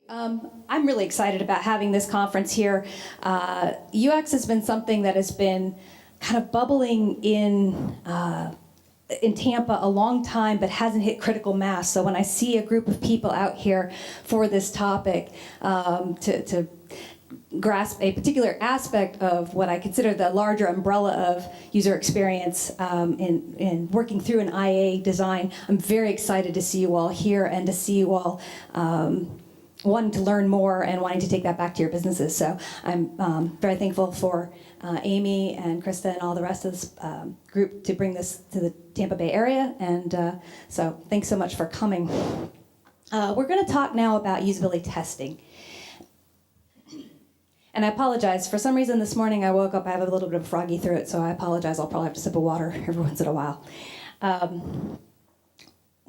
I'm really excited about having this conference here. UX has been something that has been kind of bubbling in Tampa a long time, but hasn't hit critical mass. So when I see a group of people out here for this topic, to grasp a particular aspect of what I consider the larger umbrella of user experience in working through an IA design, I'm very excited to see you all here and to see you all wanting to learn more and wanting to take that back to your businesses. So I'm very thankful for Amy and Krista and all the rest of this group to bring this to the Tampa Bay area. And so thanks so much for coming. We're going to talk now about usability testing. And I apologize. For some reason this morning I woke up, I have a little bit of a froggy throat, so I apologize. I'll probably have to sip of water every once in a while.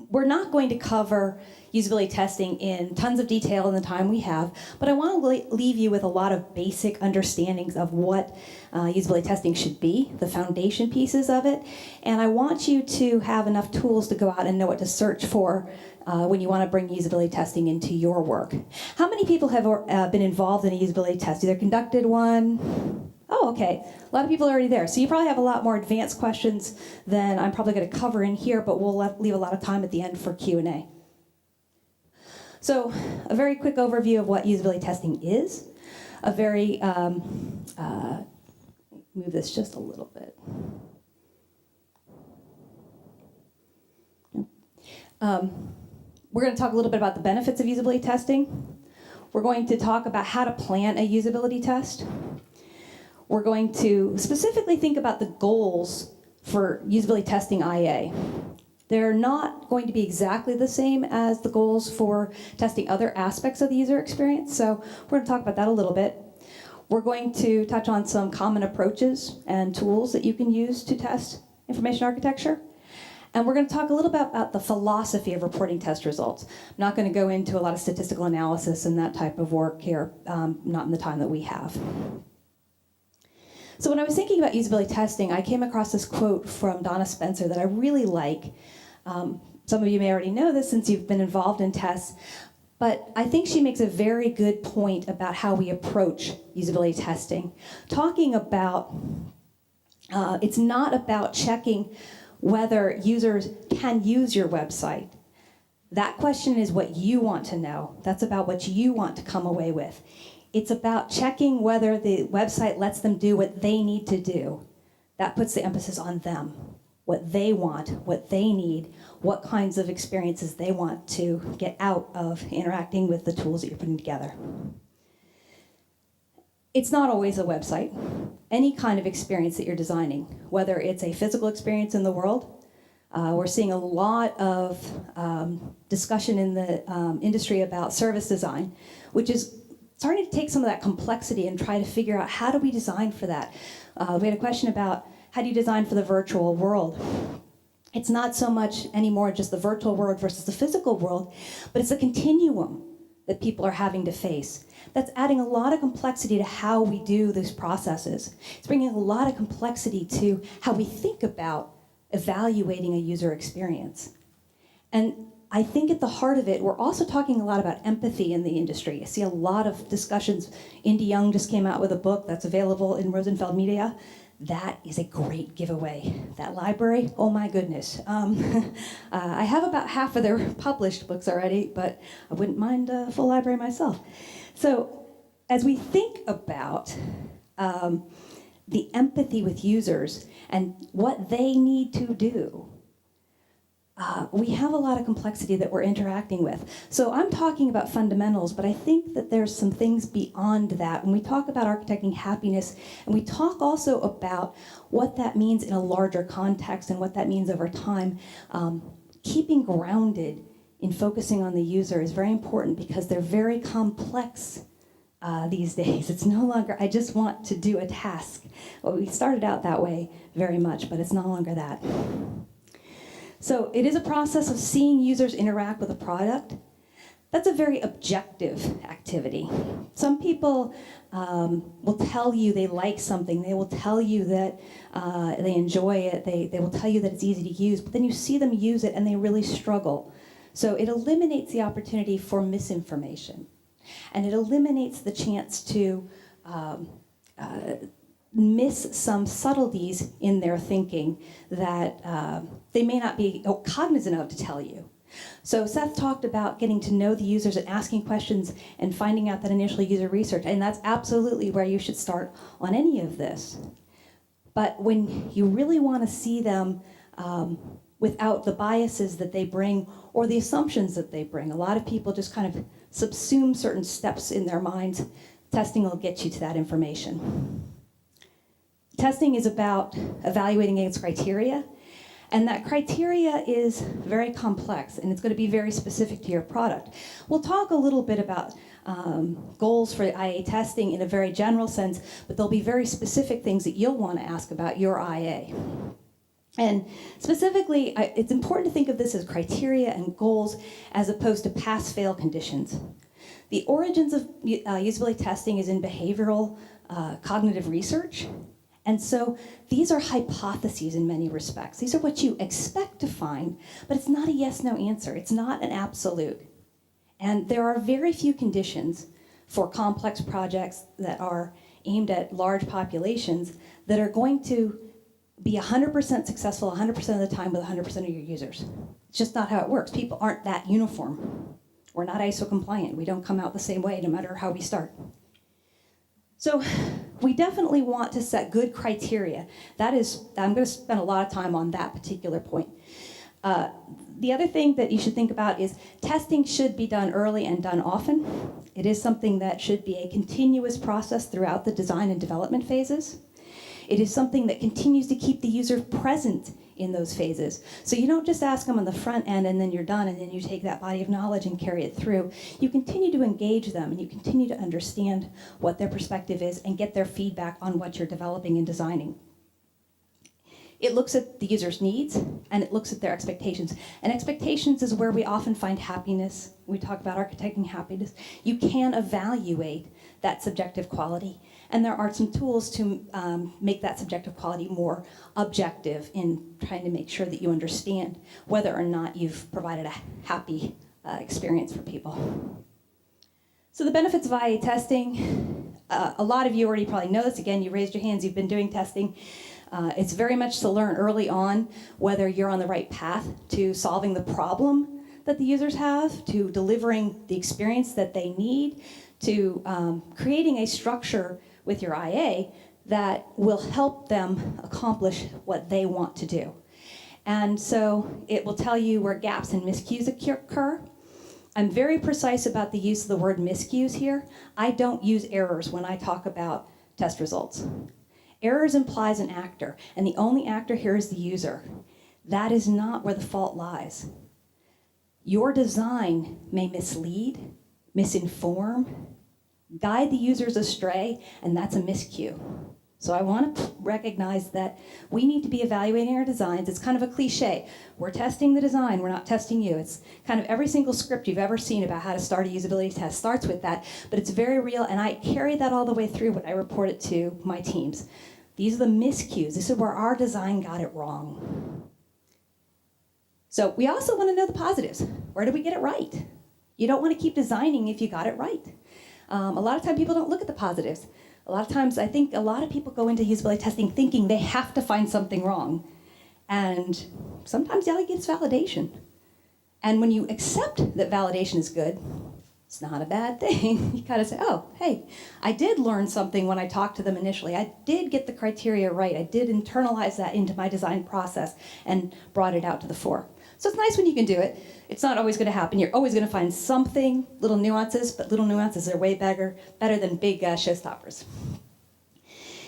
We're not going to cover usability testing in tons of detail in the time we have, but I want to leave you with a lot of basic understandings of what usability testing should be, the foundation pieces of it, and I want you to have enough tools to go out and know what to search for when you want to bring usability testing into your work. How many people have been involved in a usability test, either conducted one? Oh, okay. A lot of people are already there. So you probably have a lot more advanced questions than I'm probably going to cover in here, but we'll leave a lot of time at the end for Q&A. So a very quick overview of what usability testing is. A very, move this just a little bit. We're going to talk a little bit about the benefits of usability testing. We're going to talk about how to plan a usability test. We're going to specifically think about the goals for usability testing IA. They're not going to be exactly the same as the goals for testing other aspects of the user experience, so we're going to talk about that a little bit. We're going to touch on some common approaches and tools that you can use to test information architecture. And we're going to talk a little bit about the philosophy of reporting test results. I'm not going to go into a lot of statistical analysis and that type of work here, not in the time that we have. So when I was thinking about usability testing, I came across this quote from Donna Spencer that I really like. Some of you may already know this since you've been involved in tests, but I think she makes a very good point about how we approach usability testing. Talking about, it's not about checking whether users can use your website. That question is what you want to know. That's about what you want to come away with. It's about checking whether the website lets them do what they need to do. That puts the emphasis on them, what they want, what they need, what kinds of experiences they want to get out of interacting with the tools that you're putting together. It's not always a website. Any kind of experience that you're designing, whether it's a physical experience in the world, we're seeing a lot of discussion in the industry about service design, which is starting to take some of that complexity and try to figure out how do we design for that. We had a question about how do you design for the virtual world? It's not so much anymore just the virtual world versus the physical world, but it's a continuum that people are having to face. That's adding a lot of complexity to how we do these processes. It's bringing a lot of complexity to how we think about evaluating a user experience. And I think at the heart of it, we're also talking a lot about empathy in the industry. I see a lot of discussions. Indy Young just came out with a book that's available in Rosenfeld Media. That is a great giveaway. That library, oh my goodness. I have about half of their published books already, but I wouldn't mind a full library myself. So as we think about the empathy with users and what they need to do, we have a lot of complexity that we're interacting with. So I'm talking about fundamentals, but I think that there's some things beyond that. When we talk about architecting happiness, and we talk also about what that means in a larger context and what that means over time, keeping grounded in focusing on the user is very important because they're very complex these days. It's no longer, I just want to do a task. Well, we started out that way very much, but it's no longer that. So it is a process of seeing users interact with a product. That's a very objective activity. Some people will tell you they like something. They will tell you that they enjoy it. They will tell you that it's easy to use, but then you see them use it and they really struggle. So it eliminates the opportunity for misinformation. And it eliminates the chance to miss some subtleties in their thinking that they may not be cognizant of to tell you. So Seth talked about getting to know the users and asking questions and finding out that initial user research, and that's absolutely where you should start on any of this. But when you really want to see them without the biases that they bring or the assumptions that they bring, a lot of people just kind of subsume certain steps in their minds. Testing will get you to that information. Testing is about evaluating against criteria, and that criteria is very complex, and it's going to be very specific to your product. We'll talk a little bit about goals for IA testing in a very general sense, but there'll be very specific things that you'll want to ask about your IA. And specifically, it's important to think of this as criteria and goals as opposed to pass-fail conditions. The origins of usability testing is in behavioral cognitive research. And so these are hypotheses in many respects. These are what you expect to find, but it's not a yes-no answer. It's not an absolute. And there are very few conditions for complex projects that are aimed at large populations that are going to be 100% successful 100% of the time with 100% of your users. It's just not how it works. People aren't that uniform. We're not ISO compliant. We don't come out the same way no matter how we start. So we definitely want to set good criteria. That is, I'm going to spend a lot of time on that particular point. The other thing that you should think about is testing should be done early and done often. It is something that should be a continuous process throughout the design and development phases. It is something that continues to keep the user present in those phases. So you don't just ask them on the front end and then you're done and then you take that body of knowledge and carry it through. You continue to engage them and you continue to understand what their perspective is and get their feedback on what you're developing and designing. It looks at the user's needs and it looks at their expectations. And expectations is where we often find happiness. We talk about architecting happiness. You can evaluate that subjective quality. And there are some tools to make that subjective quality more objective in trying to make sure that you understand whether or not you've provided a happy experience for people. So the benefits of IA testing, a lot of you already probably know this. Again, you raised your hands, you've been doing testing. It's very much to learn early on whether you're on the right path to solving the problem that the users have, to delivering the experience that they need, to creating a structure with your IA that will help them accomplish what they want to do. And so it will tell you where gaps and miscues occur. I'm very precise about the use of the word miscues here. I don't use errors when I talk about test results. Errors implies an actor, and the only actor here is the user. That is not where the fault lies. Your design may mislead, misinform, guide the users astray, and that's a miscue. So I want to recognize that we need to be evaluating our designs. It's kind of a cliche. We're testing the design, we're not testing you. It's kind of every single script you've ever seen about how to start a usability test starts with that, but it's very real, and I carry that all the way through when I report it to my teams. These are the miscues. This is where our design got it wrong. So we also want to know the positives. Where did we get it right? You don't want to keep designing if you got it right. A lot of times people don't look at the positives. A lot of times I think a lot of people go into usability testing thinking they have to find something wrong. And sometimes all you get is validation. And when you accept that validation is good, it's not a bad thing. You kind of say, oh, hey, I did learn something when I talked to them initially. I did get the criteria right. I did internalize that into my design process and brought it out to the fore. So it's nice when you can do it. It's not always going to happen. You're always going to find something, little nuances, but little nuances are way better than big showstoppers.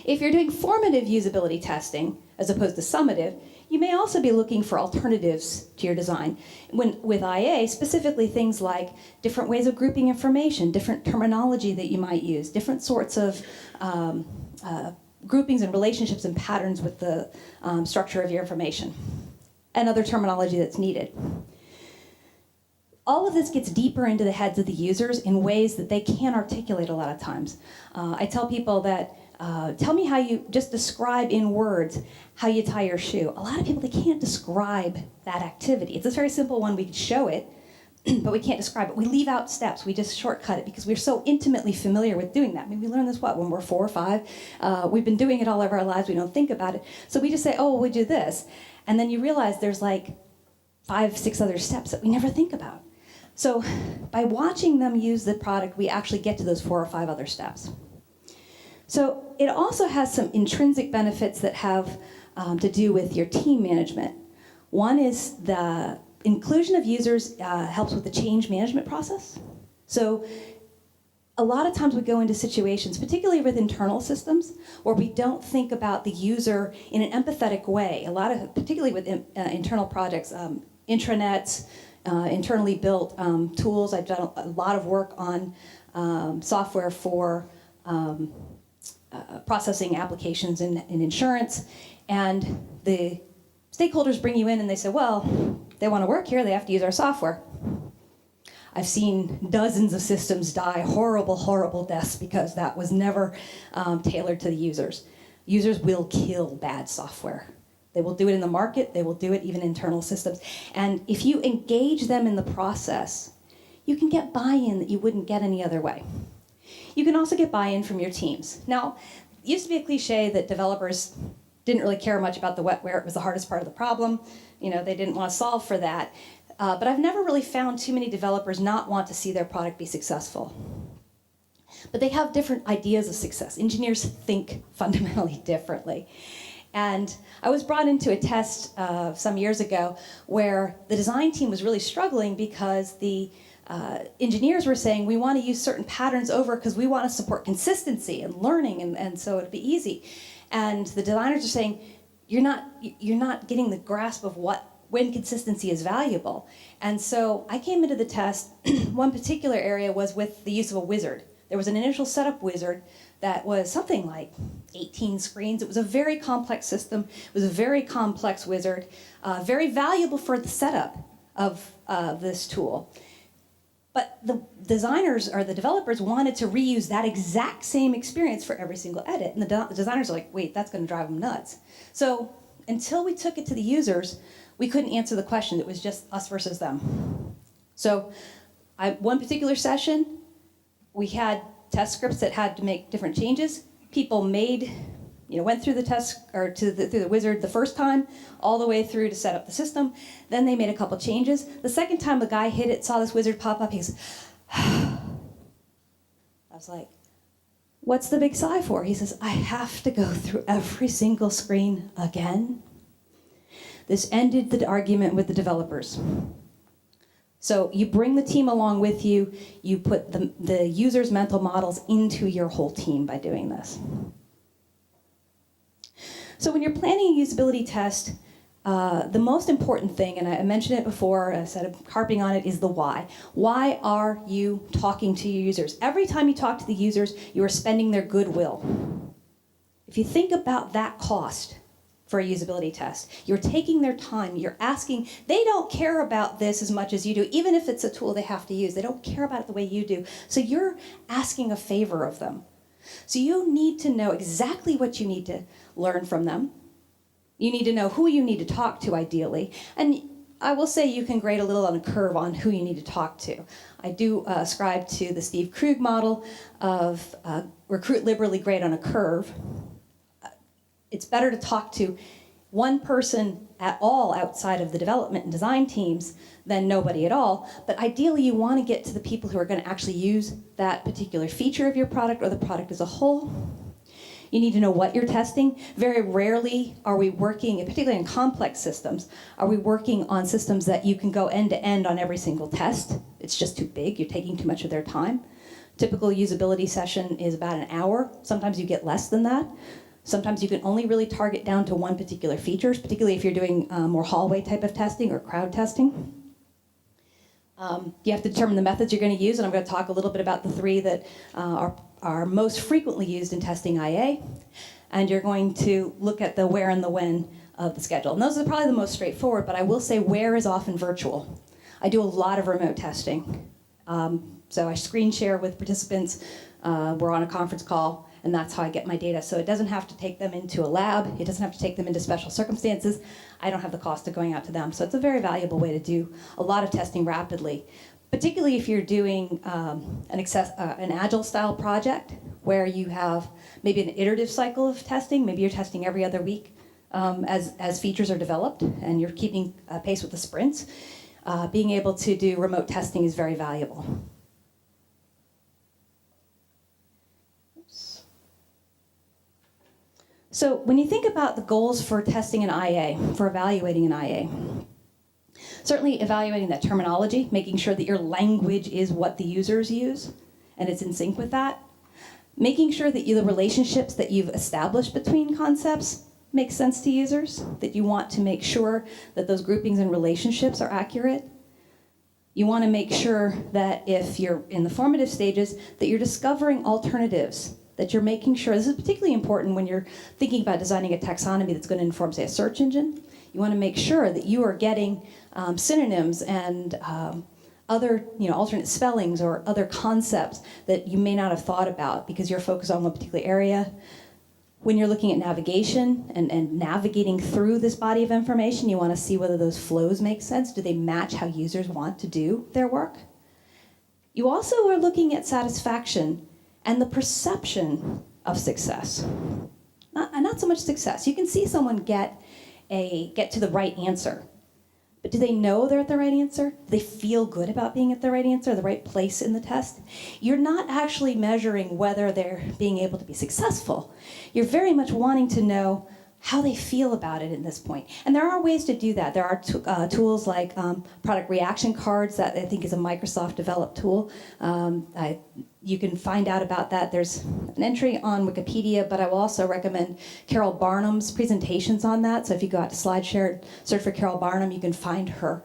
If you're doing formative usability testing as opposed to summative, you may also be looking for alternatives to your design. With IA, specifically things like different ways of grouping information, different terminology that you might use, different sorts of groupings and relationships and patterns with the structure of your information, and other terminology that's needed. All of this gets deeper into the heads of the users in ways that they can't articulate a lot of times. I tell people that, tell me how you, just describe in words how you tie your shoe. A lot of people, they can't describe that activity. It's a very simple one, we could show it, but we can't describe it. We leave out steps. We just shortcut it because we're so intimately familiar with doing that. I mean, we learn this, when we're 4 or 5? We've been doing it all of our lives. We don't think about it. So we just say, oh, we do this. And then you realize there's like 5, 6 other steps that we never think about. So by watching them use the product, we actually get to those 4 or 5 other steps. So it also has some intrinsic benefits that have to do with your team management. One is the inclusion of users helps with the change management process. So a lot of times we go into situations, particularly with internal systems, where we don't think about the user in an empathetic way. Particularly with internal projects, intranets, internally built tools. I've done a lot of work on software for processing applications in insurance, and the stakeholders bring you in and they say, well, they want to work here, they have to use our software. I've seen dozens of systems die horrible, horrible deaths because that was never tailored to the users. Users will kill bad software. They will do it in the market, they will do it even in internal systems. And if you engage them in the process, you can get buy-in that you wouldn't get any other way. You can also get buy-in from your teams. Now, it used to be a cliche that developers didn't really care much about the wetware. It was the hardest part of the problem. They didn't want to solve for that. But I've never really found too many developers not want to see their product be successful. But they have different ideas of success. Engineers think fundamentally differently. And I was brought into a test some years ago where the design team was really struggling because the engineers were saying, we want to use certain patterns over because we want to support consistency and learning, and so it'd be easy. And the designers are saying, you're not getting the grasp of when consistency is valuable. And so I came into the test, one particular area was with the use of a wizard. There was an initial setup wizard that was something like 18 screens. It was a very complex system. It was a very complex wizard, very valuable for the setup of this tool. But the designers or the developers wanted to reuse that exact same experience for every single edit. And the designers are like, wait, that's going to drive them nuts. So until we took it to the users, we couldn't answer the question. It was just us versus them. So one particular session, we had test scripts that had to make different changes. People went through the test or through the wizard the first time, all the way through to set up the system. Then they made a couple changes. The second time the guy hit it, saw this wizard pop up, he goes, I was like, what's the big sigh for? He says, I have to go through every single screen again. This ended the argument with the developers. So you bring the team along with you. You put the user's mental models into your whole team by doing this. So when you're planning a usability test, the most important thing, and I mentioned it before, I said harping on it, is the why. Why are you talking to your users? Every time you talk to the users, you are spending their goodwill. If you think about that cost for a usability test, you're taking their time, you're asking, they don't care about this as much as you do, even if it's a tool they have to use. They don't care about it the way you do. So you're asking a favor of them. So you need to know exactly what you need to learn from them. You need to know who you need to talk to, ideally. And I will say you can grade a little on a curve on who you need to talk to. I do ascribe to the Steve Krug model of recruit liberally, grade on a curve. It's better to talk to one person at all outside of the development and design teams than nobody at all. But ideally, you want to get to the people who are going to actually use that particular feature of your product or the product as a whole. You need to know what you're testing. Very rarely are we working, particularly in complex systems, are we working on systems that you can go end to end on every single test. It's just too big. You're taking too much of their time. Typical usability session is about an hour. Sometimes you get less than that. Sometimes you can only really target down to one particular feature, particularly if you're doing more hallway type of testing or crowd testing. You have to determine the methods you're going to use, and I'm going to talk a little bit about the 3 that are most frequently used in testing IA. And you're going to look at the where and the when of the schedule. And those are probably the most straightforward, but I will say where is often virtual. I do a lot of remote testing. So I screen share with participants. We're on a conference call, and that's how I get my data. So it doesn't have to take them into a lab. It doesn't have to take them into special circumstances. I don't have the cost of going out to them. So it's a very valuable way to do a lot of testing rapidly, particularly if you're doing an agile style project where you have maybe an iterative cycle of testing. Maybe you're testing every other week as features are developed and you're keeping pace with the sprints. Being able to do remote testing is very valuable. So when you think about the goals for testing an IA, for evaluating an IA, certainly evaluating that terminology, making sure that your language is what the users use and it's in sync with that. Making sure that the relationships that you've established between concepts make sense to users, that you want to make sure that those groupings and relationships are accurate. You want to make sure that if you're in the formative stages, that you're discovering alternatives, that you're making sure, this is particularly important when you're thinking about designing a taxonomy that's going to inform, say, a search engine. You want to make sure that you are getting synonyms and other alternate spellings or other concepts that you may not have thought about because you're focused on one particular area. When you're looking at navigation and navigating through this body of information, you want to see whether those flows make sense. Do they match how users want to do their work? You also are looking at satisfaction and the perception of success. Not so much success. You can see someone get to the right answer. But do they know they're at the right answer? Do they feel good about being at the right answer, the right place in the test? You're not actually measuring whether they're being able to be successful. You're very much wanting to know how they feel about it at this point. And there are ways to do that. There are tools like product reaction cards that I think is a Microsoft developed tool. You can find out about that. There's an entry on Wikipedia, but I will also recommend Carol Barnum's presentations on that. So if you go out to SlideShare, search for Carol Barnum, you can find her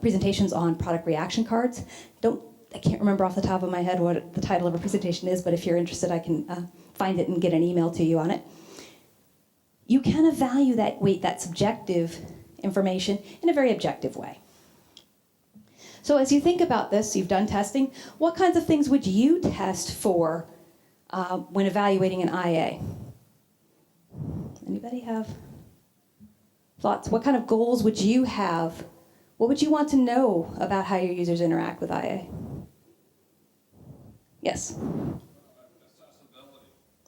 presentations on product reaction cards. I can't remember off the top of my head what the title of her presentation is, but if you're interested, I can find it and get an email to you on it. You can evaluate that subjective information in a very objective way. So as you think about this, you've done testing, what kinds of things would you test for when evaluating an IA? Anybody have thoughts? What kind of goals would you have? What would you want to know about how your users interact with IA? Yes?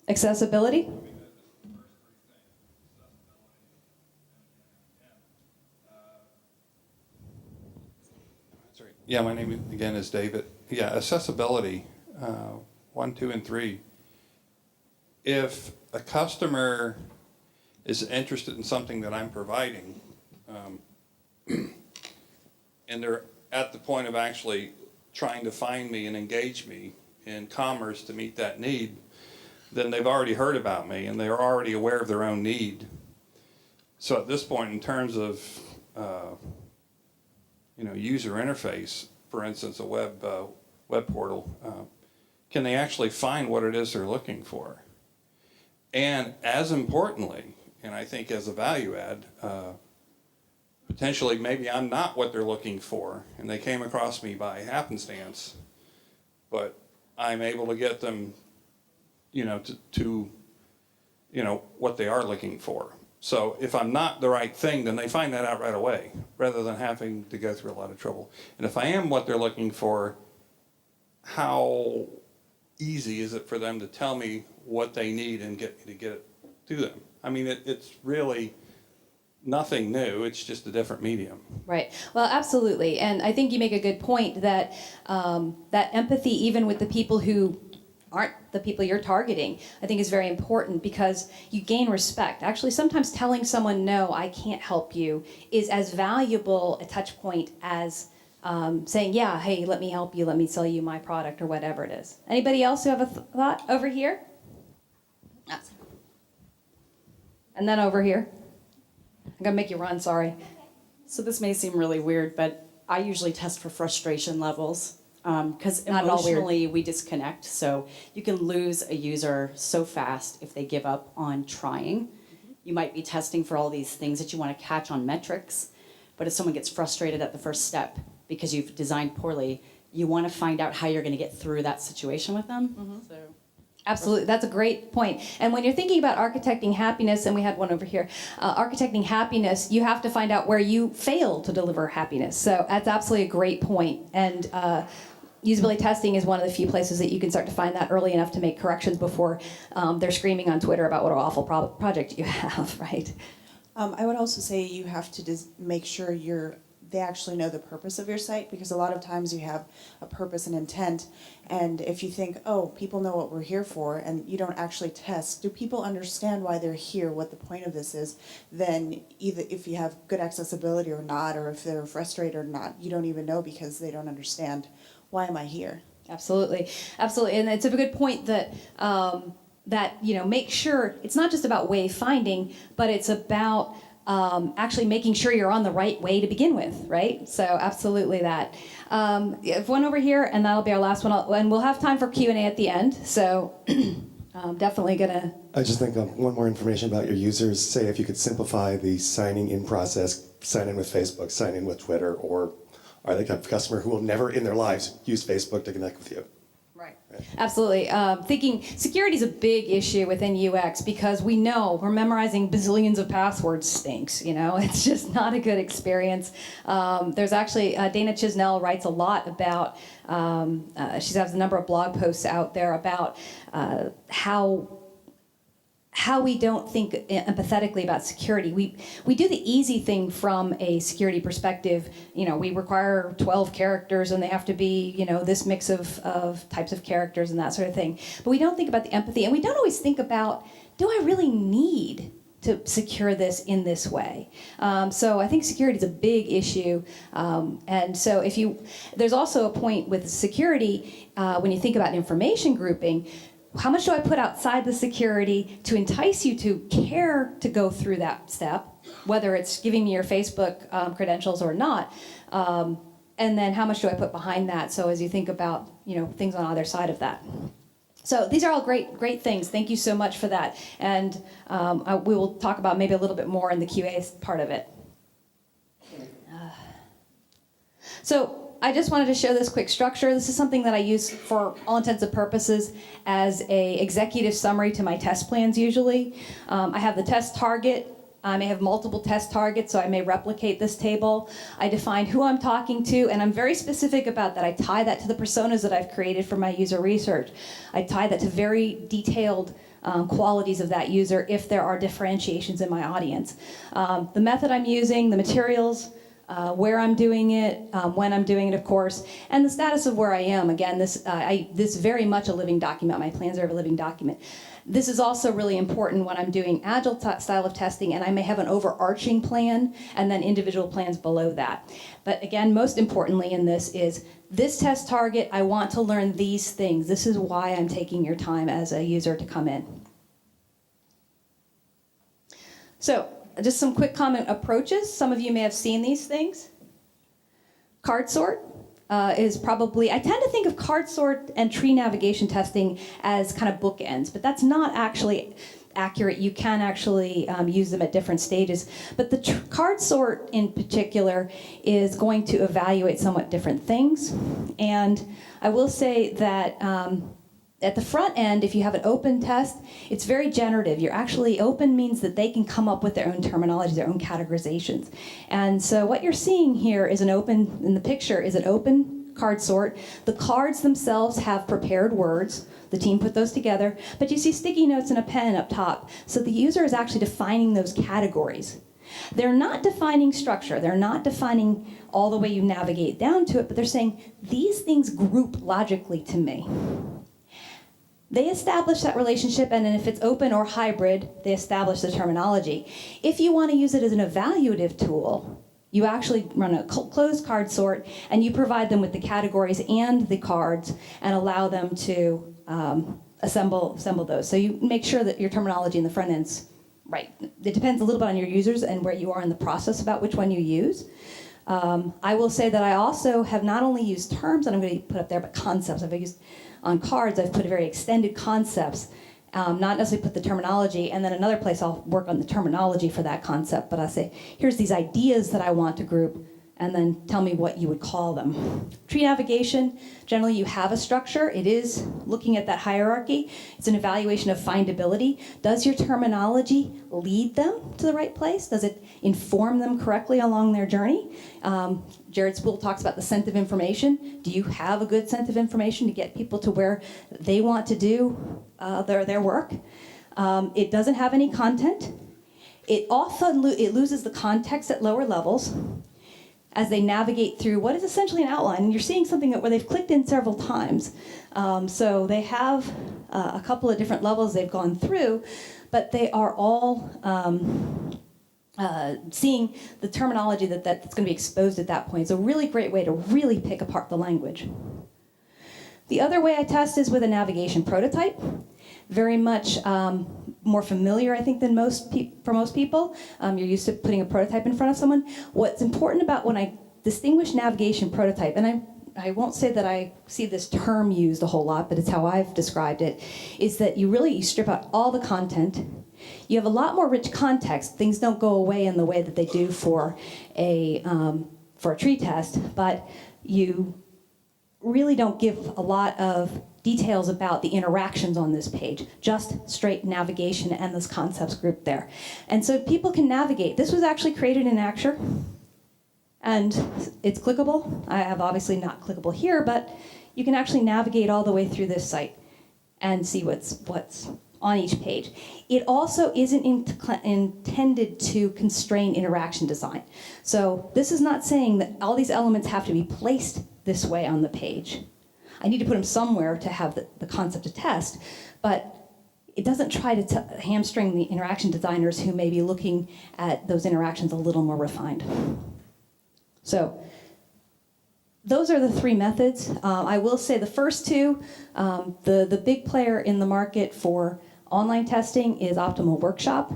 Accessibility? Yeah, my name again is David. Yeah, accessibility, 1, 2, and 3. If a customer is interested in something that I'm providing, and they're at the point of actually trying to find me and engage me in commerce to meet that need, then they've already heard about me and they're already aware of their own need. So at this point, in terms of user interface, for instance, a web portal, can they actually find what it is they're looking for? And as importantly, and I think as a value add, potentially maybe I'm not what they're looking for, and they came across me by happenstance, but I'm able to get them, to what they are looking for. So if I'm not the right thing, then they find that out right away, rather than having to go through a lot of trouble. And if I am what they're looking for, how easy is it for them to tell me what they need and get me to get it to them? I mean, it's really nothing new. It's just a different medium. Right. Well, absolutely. And I think you make a good point that that empathy, even with the people who aren't the people you're targeting, I think is very important because you gain respect. Actually, sometimes telling someone, no, I can't help you, is as valuable a touch point as saying, yeah, hey, let me help you, let me sell you my product or whatever it is. Anybody else who have a thought over here? Yes. And then over here. I'm going to make you run, sorry. So this may seem really weird, but I usually test for frustration levels because emotionally we disconnect. So you can lose a user so fast if they give up on trying. Mm-hmm. You might be testing for all these things that you want to catch on metrics, but if someone gets frustrated at the first step because you've designed poorly, you want to find out how you're going to get through that situation with them. Mm-hmm. So. Absolutely, that's a great point. And when you're thinking about architecting happiness, and we had one over here, architecting happiness, you have to find out where you fail to deliver happiness. So that's absolutely a great point. And usability testing is one of the few places that you can start to find that early enough to make corrections before they're screaming on Twitter about what an awful project you have, right? I would also say you have to just make sure they actually know the purpose of your site, because a lot of times you have a purpose and intent, and if you think, oh, people know what we're here for, and you don't actually test, do people understand why they're here, what the point of this is, then either if you have good accessibility or not, or if they're frustrated or not, you don't even know because they don't understand, why am I here? Absolutely, absolutely, and it's a good point that make sure it's not just about wayfinding, but it's about actually making sure you're on the right way to begin with, right? So absolutely that. You have one over here, and that'll be our last one, and we'll have time for Q&A at the end. So definitely gonna. I just think one more information about your users. Say if you could simplify the signing in process, sign in with Facebook, sign in with Twitter, or are they the type of customer who will never in their lives use Facebook to connect with you? Right. Absolutely. Thinking security is a big issue within UX because we know we're memorizing bazillions of passwords stinks. It's just not a good experience. There's actually Dana Chisnell writes a lot about. She has a number of blog posts out there about how we don't think empathetically about security. We do the easy thing from a security perspective. We require 12 characters and they have to be, this mix of types of characters and that sort of thing. But we don't think about the empathy, and we don't always think about, do I really need to secure this in this way? So I think security is a big issue. And so there's also a point with security when you think about information grouping. How much do I put outside the security to entice you to care to go through that step, whether it's giving me your Facebook credentials or not? And then how much do I put behind that? So as you think about, things on either side of that. So these are all great things. Thank you so much for that. And we will talk about maybe a little bit more in the QA part of it. So I just wanted to show this quick structure. This is something that I use for all intents and purposes as a executive summary to my test plans usually. I have the test target. I may have multiple test targets, so I may replicate this table. I define who I'm talking to, and I'm very specific about that. I tie that to the personas that I've created for my user research. I tie that to very detailed qualities of that user if there are differentiations in my audience. The method I'm using, the materials, where I'm doing it, when I'm doing it, of course, and the status of where I am. Again, this is very much a living document. My plans are a living document. This is also really important when I'm doing agile style of testing, and I may have an overarching plan and then individual plans below that. But again, most importantly in this is this test target, I want to learn these things. This is why I'm taking your time as a user to come in. So, just some quick comment approaches. Some of you may have seen these things. Card sort is probably, I tend to think of card sort and tree navigation testing as kind of bookends, but that's not actually accurate. You can actually use them at different stages. But the card sort in particular is going to evaluate somewhat different things. And I will say that at the front end, if you have an open test, it's very generative. You're actually, open means that they can come up with their own terminology, their own categorizations. And so what you're seeing here is in the picture is an open card sort. The cards themselves have prepared words. The team put those together. But you see sticky notes and a pen up top. So the user is actually defining those categories. They're not defining structure. They're not defining all the way you navigate down to it, but they're saying, these things group logically to me. They establish that relationship, and then if it's open or hybrid, they establish the terminology. If you want to use it as an evaluative tool, you actually run a closed card sort, and you provide them with the categories and the cards, and allow them to assemble those. So you make sure that your terminology in the front end's right. It depends a little bit on your users and where you are in the process about which one you use. I will say that I also have not only used terms that I'm going to put up there, but concepts. I've used on cards, I've put very extended concepts, not necessarily put the terminology, and then another place I'll work on the terminology for that concept, but I'll say, here's these ideas that I want to group, and then tell me what you would call them. Tree navigation, generally you have a structure. It is looking at that hierarchy. It's an evaluation of findability. Does your terminology lead them to the right place? Does it inform them correctly along their journey? Jared Spool talks about the scent of information. Do you have a good scent of information to get people to where they want to do their work? It doesn't have any content. It loses the context at lower levels as they navigate through what is essentially an outline. And you're seeing something where they've clicked in several times. So they have a couple of different levels they've gone through, but they are all seeing the terminology that's going to be exposed at that point. It's a really great way to really pick apart the language. The other way I test is with a navigation prototype. Very much more familiar, I think, than for most people. You're used to putting a prototype in front of someone. What's important about when I distinguish navigation prototype, and I won't say that I see this term used a whole lot, but it's how I've described it, is that you strip out all the content. You have a lot more rich context. Things don't go away in the way that they do for a tree test, but you really don't give a lot of details about the interactions on this page, just straight navigation and this concepts group there. And so people can navigate. This was actually created in Acture, and it's clickable. I have obviously not clickable here, but you can actually navigate all the way through this site and see what's on each page. It also isn't intended to constrain interaction design. So this is not saying that all these elements have to be placed this way on the page. I need to put them somewhere to have the concept to test, but it doesn't try to hamstring the interaction designers who may be looking at those interactions a little more refined. So those are the three methods. I will say the first two, the big player in the market for online testing is Optimal Workshop.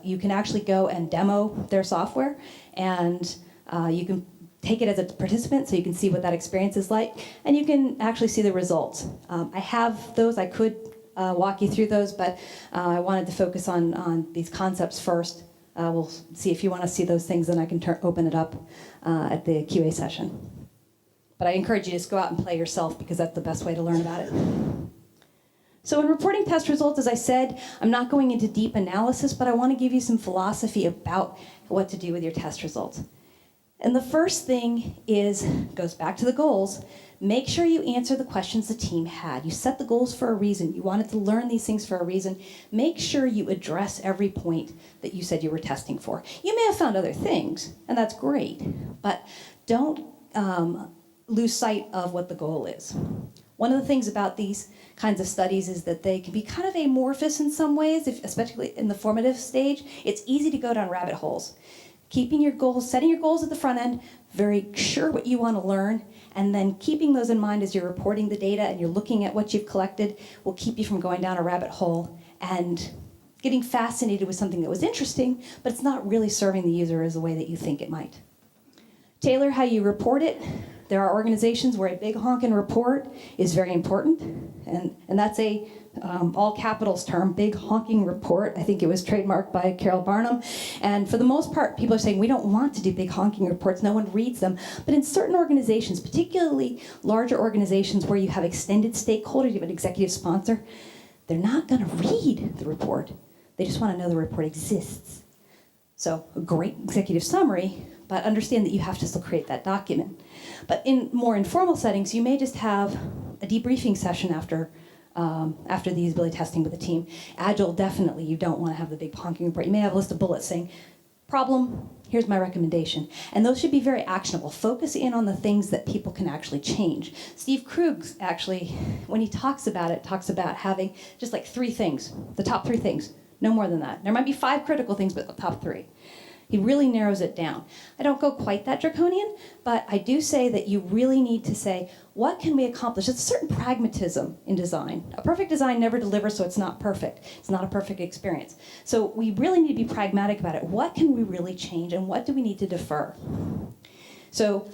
You can actually go and demo their software, and you can take it as a participant so you can see what that experience is like, and you can actually see the results. I have those. I could walk you through those, but I wanted to focus on these concepts first. We'll see if you want to see those things, then I can open it up at the QA session. But I encourage you to just go out and play yourself, because that's the best way to learn about it. So in reporting test results, as I said, I'm not going into deep analysis, but I want to give you some philosophy about what to do with your test results. And the first thing goes back to the goals. Make sure you answer the questions the team had. You set the goals for a reason. You wanted to learn these things for a reason. Make sure you address every point that you said you were testing for. You may have found other things, and that's great, but don't lose sight of what the goal is. One of the things about these kinds of studies is that they can be kind of amorphous in some ways, especially in the formative stage. It's easy to go down rabbit holes. Keeping your goals, setting your goals at the front end, very sure what you want to learn, and then keeping those in mind as you're reporting the data and you're looking at what you've collected will keep you from going down a rabbit hole and getting fascinated with something that was interesting, but it's not really serving the user as the way that you think it might. Tailor how you report it. There are organizations where a big honkin' report is very important, and that's a all capitals term, big honking report. I think it was trademarked by Carol Barnum. And for the most part, people are saying, we don't want to do big honking reports. No one reads them. But in certain organizations, particularly larger organizations where you have extended stakeholders, you have an executive sponsor, they're not going to read the report. They just want to know the report exists. So a great executive summary, but understand that you have to still create that document. But in more informal settings, you may just have a debriefing session after the usability testing with the team. Agile, definitely, you don't want to have the big honking report. You may have a list of bullets saying, problem, here's my recommendation. And those should be very actionable. Focus in on the things that people can actually change. Steve Krug, actually, when he talks about it, talks about having just like 3 things, the top 3 things, no more than that. There might be 5 critical things, but the top 3. He really narrows it down. I don't go quite that draconian, but I do say that you really need to say, what can we accomplish? There's a certain pragmatism in design. A perfect design never delivers, so it's not perfect. It's not a perfect experience. So we really need to be pragmatic about it. What can we really change, and what do we need to defer? So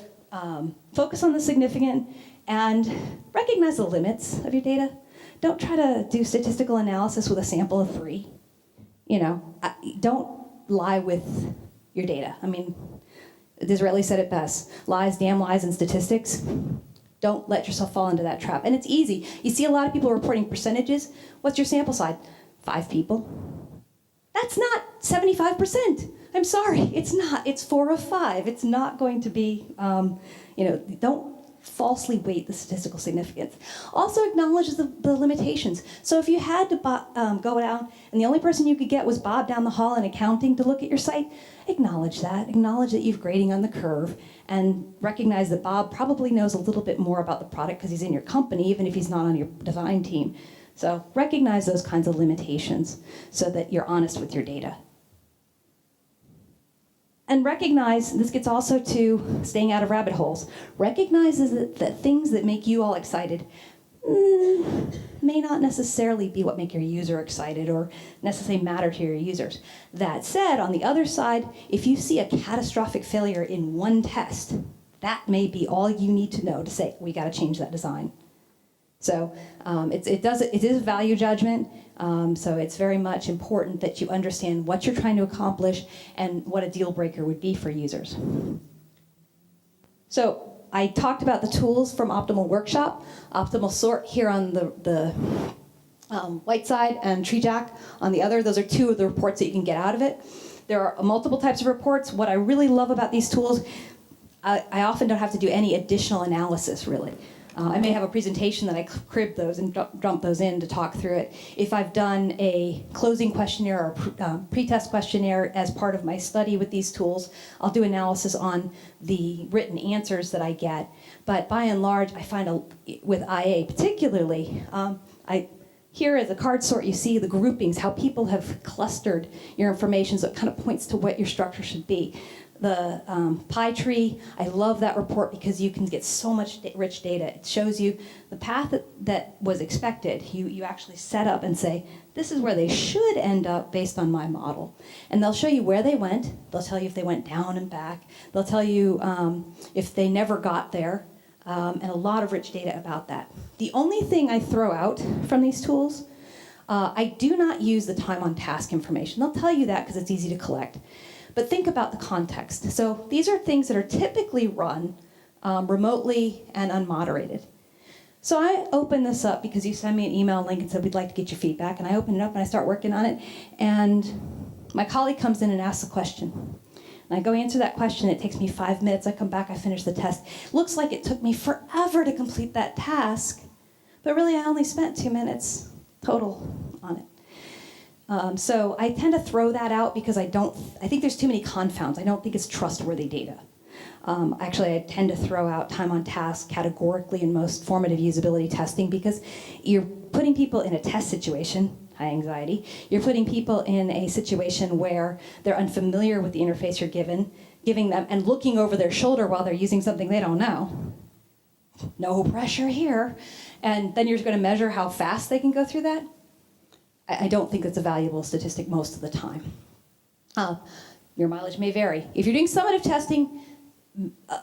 focus on the significant and recognize the limits of your data. Don't try to do statistical analysis with a sample of 3. Don't lie with your data. I mean, Disraeli said it best: lies, damn lies, and statistics. Don't let yourself fall into that trap. And it's easy. You see a lot of people reporting percentages. What's your sample size? 5 people. That's not 75%. I'm sorry, it's not. It's 4 of 5. It's not going to be, don't falsely weight the statistical significance. Also acknowledge the limitations. So if you had to go down and the only person you could get was Bob down the hall in accounting to look at your site, acknowledge that. Acknowledge that you've grading on the curve, and recognize that Bob probably knows a little bit more about the product because he's in your company, even if he's not on your design team. So recognize those kinds of limitations so that you're honest with your data. And recognize, this gets also to staying out of rabbit holes, recognizes that things that make you all excited may not necessarily be what make your user excited or necessarily matter to your users. That said, on the other side, if you see a catastrophic failure in one test, that may be all you need to know to say, we got to change that design. So it is value judgment. So it's very much important that you understand what you're trying to accomplish and what a deal breaker would be for users. So I talked about the tools from Optimal Workshop, Optimal Sort here on the white side and TreeJack on the other. Those are 2 of the reports that you can get out of it. There are multiple types of reports. What I really love about these tools, I often don't have to do any additional analysis, really. I may have a presentation that I crib those and dump those in to talk through it. If I've done a closing questionnaire or pre-test questionnaire as part of my study with these tools, I'll do analysis on the written answers that I get. But by and large, I find with IA particularly, here as a card sort, you see the groupings, how people have clustered your information, so it kind of points to what your structure should be. The pie tree, I love that report because you can get so much rich data. It shows you the path that was expected. You actually set up and say, this is where they should end up based on my model. And they'll show you where they went. They'll tell you if they went down and back. They'll tell you if they never got there, and a lot of rich data about that. The only thing I throw out from these tools, I do not use the time on task information. They'll tell you that because it's easy to collect. But think about the context. So these are things that are typically run remotely and unmoderated. So I open this up because you sent me an email link and said, we'd like to get your feedback. And I open it up and I start working on it. And my colleague comes in and asks a question. And I go answer that question. It takes me 5 minutes. I come back, I finish the test. Looks like it took me forever to complete that task. But really, I only spent 2 minutes total on it. So I tend to throw that out because I think there's too many confounds. I don't think it's trustworthy data. Actually, I tend to throw out time on task categorically in most formative usability testing because you're putting people in a test situation, high anxiety. You're putting people in a situation where they're unfamiliar with the interface you're giving them and looking over their shoulder while they're using something they don't know. No pressure here. And then you're going to measure how fast they can go through that. I don't think that's a valuable statistic most of the time. Your mileage may vary. If you're doing summative testing,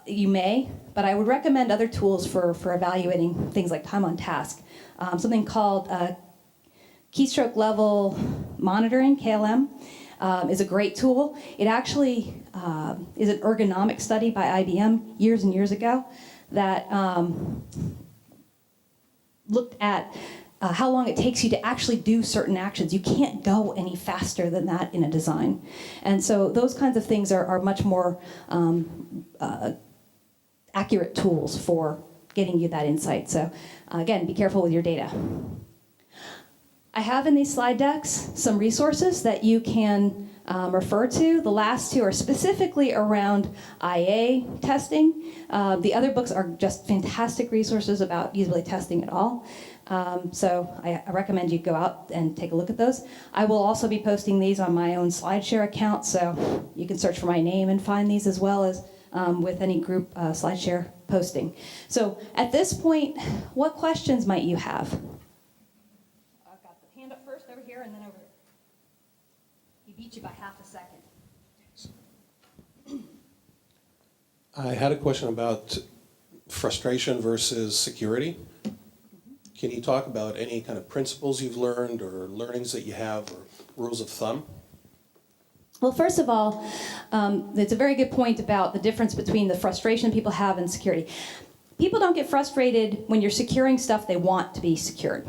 you may, but I would recommend other tools for evaluating things like time on task. Something called keystroke level monitoring, KLM, is a great tool. It actually is an ergonomic study by IBM years and years ago that looked at how long it takes you to actually do certain actions. You can't go any faster than that in a design. And so those kinds of things are much more accurate tools for getting you that insight. So again, be careful with your data. I have in these slide decks some resources that you can refer to. The last 2 are specifically around IA testing. The other books are just fantastic resources about usability testing at all. So I recommend you go out and take a look at those. I will also be posting these on my own SlideShare account, so you can search for my name and find these as well as with any group SlideShare posting. So at this point, what questions might you have? I've got the hand up first over here and then over here. He beat you by half a second. I had a question about frustration versus security. Can you talk about any kind of principles you've learned or learnings that you have or rules of thumb? Well, first of all, it's a very good point about the difference between the frustration people have and security. People don't get frustrated when you're securing stuff they want to be secured.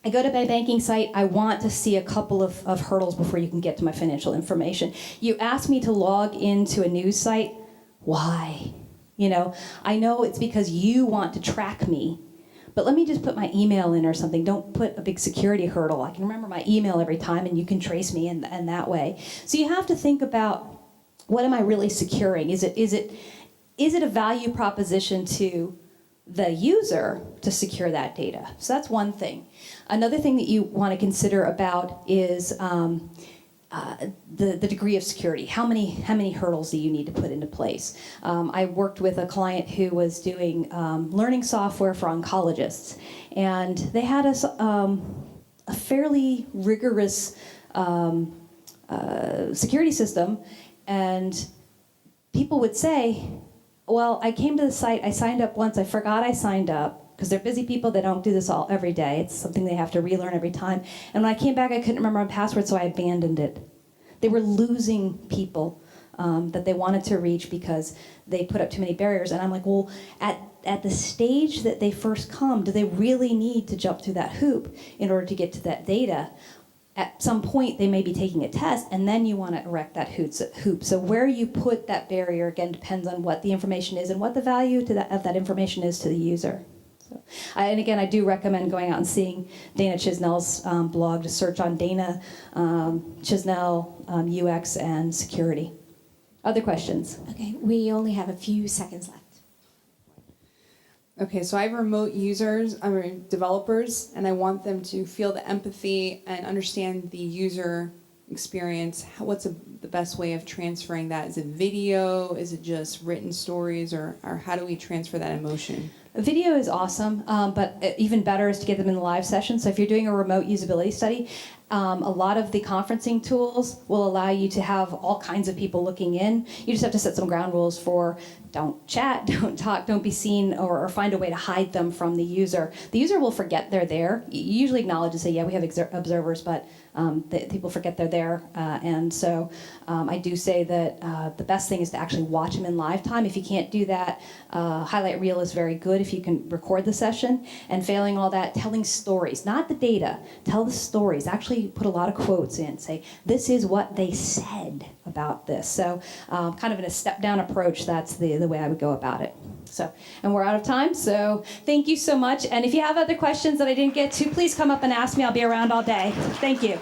I go to my banking site, I want to see a couple of hurdles before you can get to my financial information. You ask me to log into a news site, why? You know, I know it's because you want to track me, but let me just put my email in or something. Don't put a big security hurdle. I can remember my email every time and you can trace me in that way. So you have to think about, what am I really securing? Is it a value proposition to the user to secure that data? So that's one thing. Another thing that you want to consider about is the degree of security. How many hurdles do you need to put into place? I worked with a client who was doing learning software for oncologists, and they had a fairly rigorous security system, and people would say, well, I came to the site, I signed up once, I forgot I signed up, because they're busy people, they don't do this all every day. It's something they have to relearn every time. And when I came back, I couldn't remember my password, so I abandoned it. They were losing people that they wanted to reach because they put up too many barriers. And I'm like, well, at the stage that they first come, do they really need to jump through that hoop in order to get to that data? At some point, they may be taking a test, and then you want to erect that hoop. So where you put that barrier, again, depends on what the information is and what the value of that information is to the user. So, and again, I do recommend going out and seeing Dana Chisnell's blog to search on Dana Chisnell UX and security. Other questions? Okay, we only have a few seconds left. Okay, so I have remote users, developers, and I want them to feel the empathy and understand the user experience. What's the best way of transferring that? Is it video? Is it just written stories? Or how do we transfer that emotion? Video is awesome, but even better is to get them in the live session. So if you're doing a remote usability study, a lot of the conferencing tools will allow you to have all kinds of people looking in. You just have to set some ground rules for don't chat, don't talk, don't be seen, or find a way to hide them from the user. The user will forget they're there. You usually acknowledge and say, yeah, we have observers, but people forget they're there. And so I do say that the best thing is to actually watch them in live time. If you can't do that, highlight reel is very good if you can record the session. And failing all that, telling stories, not the data, tell the stories. Actually put a lot of quotes in, say, this is what they said about this. So kind of in a step-down approach, that's the way I would go about it. So, and we're out of time, so thank you so much. And if you have other questions that I didn't get to, please come up and ask me. I'll be around all day. Thank you.